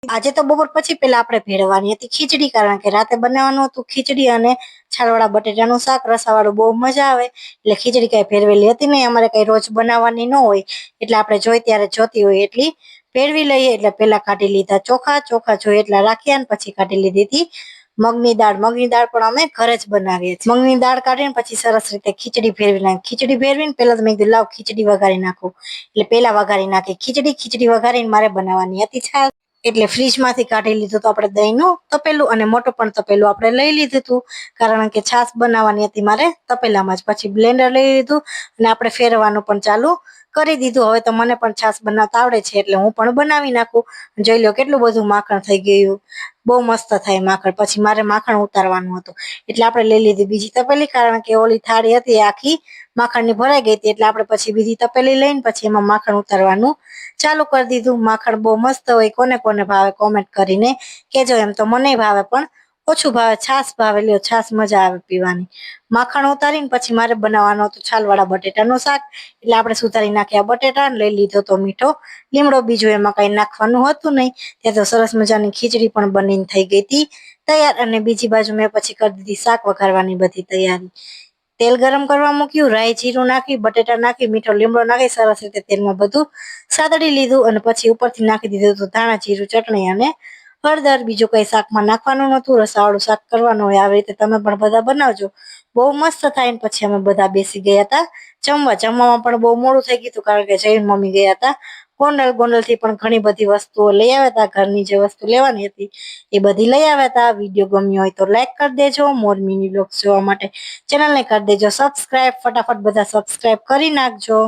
આજે તો બપોર પછી પેલા આપણે ભેળવાની હતી ખીચડી, કારણ કે રાતે બનાવવાનું હતું ખીચડી અને છાલવાળા બટેટાનું શાક. રસાવાળું બહુ મજા આવે એટલે ખીચડી કઈ ભેળવેલી હતી નહીં. અમારે કઈ રોજ બનાવવાની ન હોય એટલે આપણે જોઈ ત્યારે જોતી હોય એટલી ભેળવી લઈએ. એટલે પેલા કાઢી લીધા ચોખા. ચોખા જોઈએ એટલા રાખ્યા અને પછી કાઢી લીધી હતી મગની દાળ. મગની દાળ પણ અમે ઘરે જ બનાવીએ છીએ. મગની દાળ કાઢીને પછી સરસ રીતે ખીચડી ભેળવી નાખી. ખીચડી ભેળવીને પેલા તો મેં કીધું લાવ ખીચડી વઘારી નાખું, એટલે પેલા વઘારી નાખી ખીચડી. ખીચડી વઘારીને મારે બનાવવાની હતી છાશ, એટલે ફ્રીજ માંથી કાઢી લીધું તો આપણે દહીંનું તપેલું અને મોટું પણ તપેલું આપણે લઈ લીધું હતું, કારણ કે છાશ બનાવવાની હતી મારે તપેલામાં જ. પછી બ્લેન્ડર લઈ લીધું અને આપણે ફેરવાનું પણ ચાલુ કરી દીધું. હવે તો મને પણ છાશ બનાવતા આવડે છે એટલે હું પણ બનાવી નાખું. જોઈ લો કેટલું બધું માખણ થઈ ગયું, બહુ મસ્ત થાય માખણ. પછી મારે માખણ ઉતારવાનું હતું એટલે આપણે લઈ લીધી બીજી તપેલી, કારણ કે ઓલી થાળી હતી આખી માખણની ભરાઈ ગઈ હતી. એટલે આપણે પછી બીજી તપેલી લઈને પછી એમાં માખણ ઉતારવાનું ચાલુ કરી દીધું. માખણ બહુ મસ્ત હોય, કોને કોને ભાવે કોમેન્ટ કરીને કેજો. એમ તો મને ભાવે પણ ઓછું ભાવે, છાશ ભાવે. લ્યો છાશ મજા આવે પીવાની. માખણ ઉતારીને પછી મારે બનાવવાનું હતું છાલવાળા બટેટાનું શાક, એટલે આપણે સુધારી નાખ્યા બટેટા. લઈ લીધો તો મીઠો લીમડો, બીજું એમાં કઈ નાખવાનું હતું નહીં. ત્યાં તો સરસ મજાની ખીચડી પણ બનીને થઈ ગઈ હતી તૈયાર. અને બીજી બાજુ મેં પછી કરી દીધી શાક વઘારવાની બધી તૈયારી. તેલ ગરમ કરવા મૂક્યું, રાઈ જીરું નાખી, બટેટા નાખી, મીઠો લીમડો નાખી સરસ રીતે તેલમાં બધું સાતડી લીધું. અને પછી ઉપરથી નાખી દીધું હતું ધાણા જીરું, ચટણી અને હળદર. બીજું કઈ શાકમાં નાખવાનું નતું, રસાવાળું શાક કરવાનું હોય. આવી રીતે તમે પણ બધા બનાવજો, બહુ મસ્ત થાય. ને પછી અમે બધા બેસી ગયા હતા જમવા. જમવામાં પણ બહુ મોડું થઈ ગયું હતું, કારણ કે જૈન મમ્મી ગયા હતા ગોંડલ. ગોંડલ થી પણ ઘણી બધી વસ્તુઓ લઈ આવ્યા હતા. ઘરની જે વસ્તુ લેવાની હતી એ બધી લઈ આવ્યા હતા. વિડીયો ગમ્યો હોય તો લાઈક કરી દેજો. મોર મિની બ્લોગ્સ જોવા માટે ચેનલને કરી દેજો સબસ્ક્રાઇબ. ફટાફટ બધા સબસ્ક્રાઇબ કરી નાખજો.